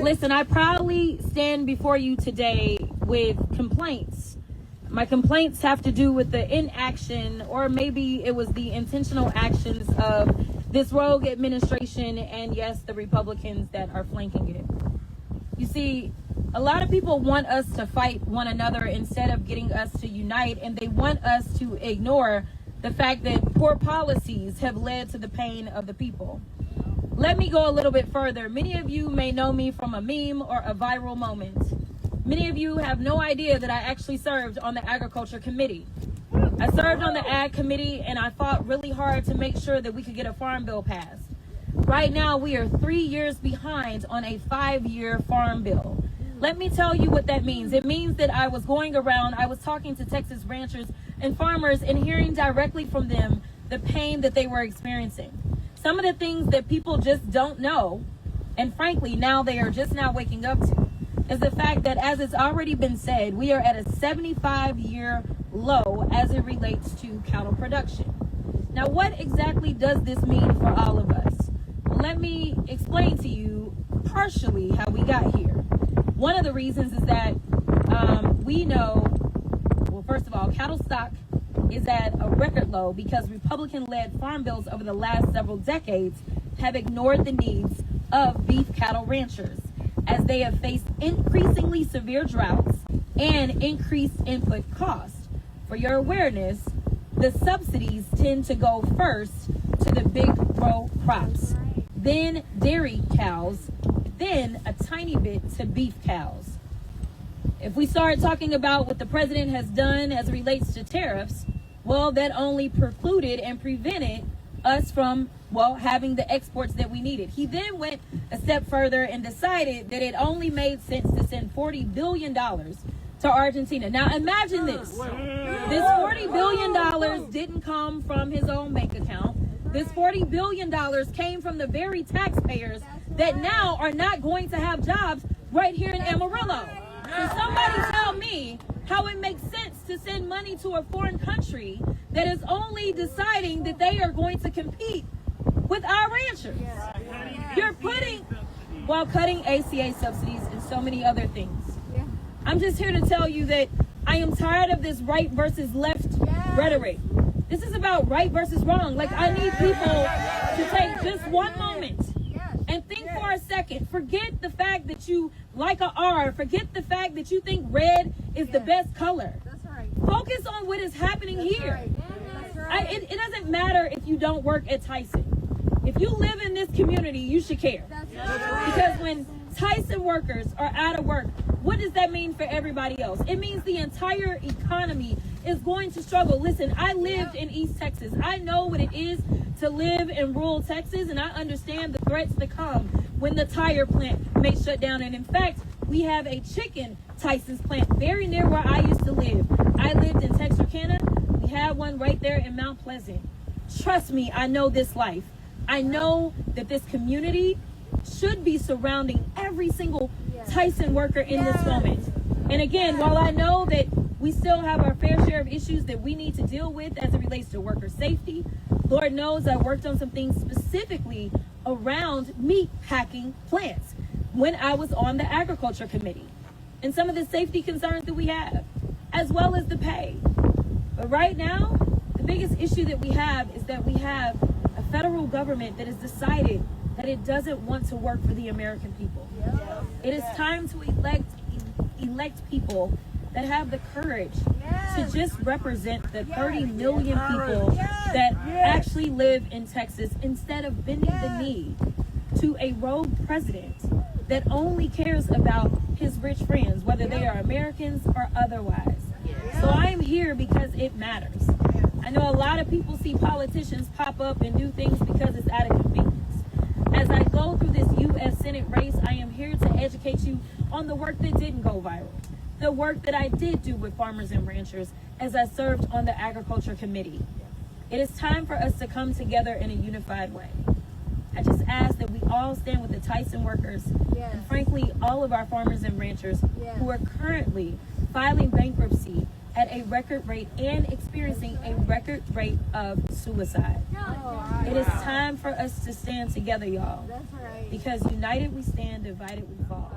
Listen, I proudly stand before you today with complaints. My complaints have to do with the inaction, or maybe it was the intentional actions of this rogue administration and, yes, the Republicans that are flanking it. You see, a lot of people want us to fight one another instead of getting us to unite, and they want us to ignore the fact that poor policies have led to the pain of the people. Let me go a little bit further. Many of you may know me from a meme or a viral moment. Many of you have no idea that I actually served on the Agriculture Committee. I served on the Ag Committee, and I fought really hard to make sure that we could get a farm bill passed. Right now, we are 3 years behind on a 5-year farm bill. Let me tell you what that means. It means that I was going around, I was talking to Texas ranchers and farmers and hearing directly from them the pain that they were experiencing. Some of the things that people just don't know, and frankly, now they are just now waking up to, is the fact that, as it's already been said, we are at a 75-year low as it relates to cattle production. Now, what exactly does this mean for all of us? Well, let me explain to you partially how we got here. One of the reasons is that we know, well, first of all, cattle stock is at a record low because Republican-led farm bills over the last several decades have ignored the needs of beef cattle ranchers, as they have faced increasingly severe droughts and increased input costs. For your awareness, the subsidies tend to go first to the big row crops, then dairy cows, then a tiny bit to beef cows. If we start talking about what the president has done as it relates to tariffs, well, that only precluded and prevented us from, well, having the exports that we needed. He then went a step further and decided that it only made sense to send $40 billion to Argentina. Now, imagine this. This $40 billion didn't come from his own bank account. This $40 billion came from the very taxpayers that now are not going to have jobs right here in Amarillo. So somebody tell me how it makes sense to send money to a foreign country that is only deciding that they are going to compete with our ranchers. You're putting, while cutting ACA subsidies and so many other things. I'm just here to tell you that I am tired of this right versus left rhetoric. This is about right versus wrong. Like, I need people to take just one moment and think for a second. Forget the fact that you like a R. Forget the fact that you think red is the best color. That's right. Focus on what is happening here. That's right. It doesn't matter if you don't work at Tyson. If you live in this community, you should care. That's right. Because when Tyson workers are out of work, what does that mean for everybody else? It means the entire economy is going to struggle. Listen, I lived in East Texas. I know what it is to live in rural Texas, and I understand the threats that come when the tire plant may shut down. And in fact, we have a chicken Tyson's plant very near where I used to live. I lived in Texarkana. We had one right there in Mount Pleasant. Trust me, I know this life. I know that this community should be surrounding every single Tyson worker in this moment. And again, while I know that we still have our fair share of issues that we need to deal with as it relates to worker safety, Lord knows I worked on some things specifically around meat packing plants when I was on the Agriculture Committee, and some of the safety concerns that we have, as well as the pay. But right now, the biggest issue that we have is that we have a federal government that has decided that it doesn't want to work for the American people. It is time to elect people that have the courage to just represent the 30 million people that actually live in Texas, instead of bending the knee to a rogue president that only cares about his rich friends, whether they are Americans or otherwise. So I am here because it matters. I know a lot of people see politicians pop up and do things because it's out of convenience. As I go through this U.S. Senate race, I am here to educate you on the work that didn't go viral, the work that I did do with farmers and ranchers as I served on the Agriculture Committee. It is time for us to come together in a unified way. I just ask that we all stand with the Tyson workers and frankly all of our farmers and ranchers who are currently filing bankruptcy at a record rate and experiencing a record rate of suicide. It is time for us to stand together, y'all. Because united we stand, divided we fall.